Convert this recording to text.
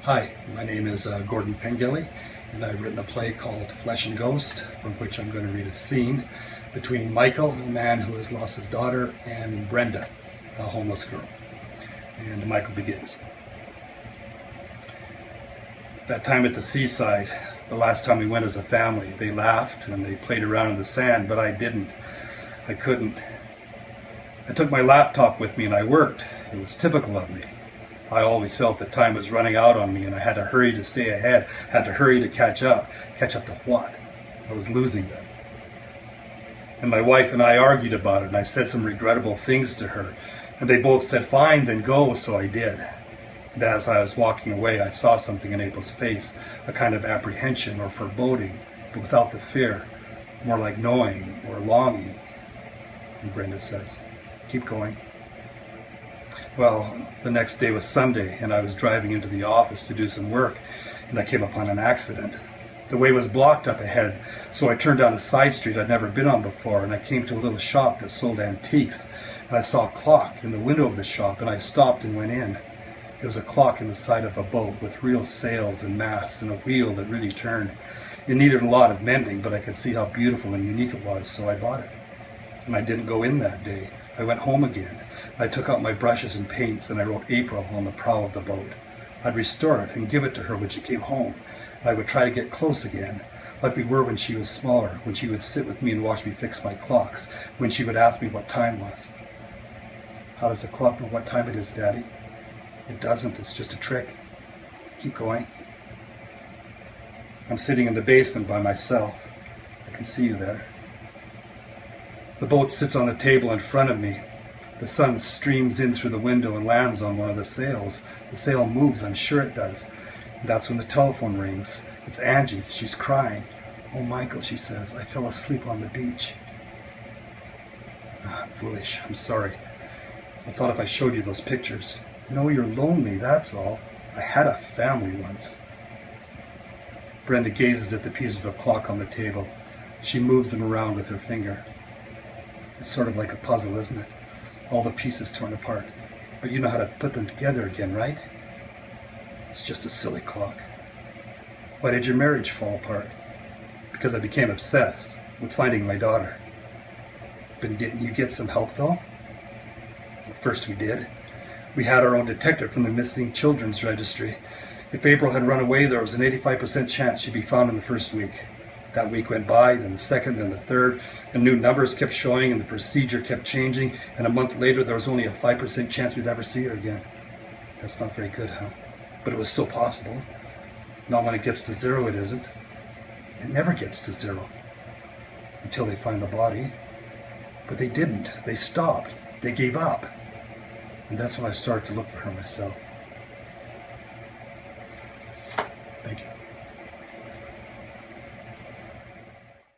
Hi, my name is Gordon Pengilly, and I've written a play called Flesh and Ghost, from which I'm going to read a scene between Michael, a man who has lost his daughter, and Brenda, a homeless girl. And Michael begins. That time at the seaside, the last time we went as a family, they laughed and they played around in the sand, but I didn't. I couldn't. I took my laptop with me and I worked. It was typical of me. I always felt that time was running out on me and I had to hurry to stay ahead, had to hurry to catch up. Catch up to what? I was losing them. And my wife and I argued about it, and I said some regrettable things to her. And they both said, fine, then go, so I did. And as I was walking away, I saw something in April's face, a kind of apprehension or foreboding, but without the fear, more like knowing or longing. And Brenda says, keep going. Well, the next day was Sunday, and I was driving into the office to do some work, and I came upon an accident. The way was blocked up ahead, so I turned down a side street I'd never been on before, and I came to a little shop that sold antiques, and I saw a clock in the window of the shop, and I stopped and went in. It was a clock in the side of a boat with real sails and masts and a wheel that really turned. It needed a lot of mending, but I could see how beautiful and unique it was, so I bought it. And I didn't go in that day. I went home again. I took out my brushes and paints, and I wrote April on the prow of the boat. I'd restore it and give it to her when she came home. And I would try to get close again, like we were when she was smaller, when she would sit with me and watch me fix my clocks, when she would ask me what time was. How does a clock know what time it is, Daddy? It doesn't, it's just a trick. Keep going. I'm sitting in the basement by myself. I can see you there. The boat sits on the table in front of me. The sun streams in through the window and lands on one of the sails. The sail moves, I'm sure it does. And that's when the telephone rings. It's Angie. She's crying. Oh, Michael, she says, I fell asleep on the beach. I'm foolish. I'm sorry. I thought if I showed you those pictures. No, you're lonely, that's all. I had a family once. Brenda gazes at the pieces of clock on the table. She moves them around with her finger. It's sort of like a puzzle, isn't it? All the pieces torn apart. But you know how to put them together again, right? It's just a silly clock. Why did your marriage fall apart? Because I became obsessed with finding my daughter. But didn't you get some help, though? Well, first we did. We had our own detective from the Missing Children's Registry. If April had run away, there was an 85% chance she'd be found in the first week. That week went by, then the second, then the third, and new numbers kept showing and the procedure kept changing, and a month later there was only a 5% chance we'd ever see her again. That's not very good, huh? But it was still possible. Not when it gets to zero, it isn't. It never gets to zero. Until they find the body. But they didn't. They stopped. They gave up. And that's when I started to look for her myself. Thank you.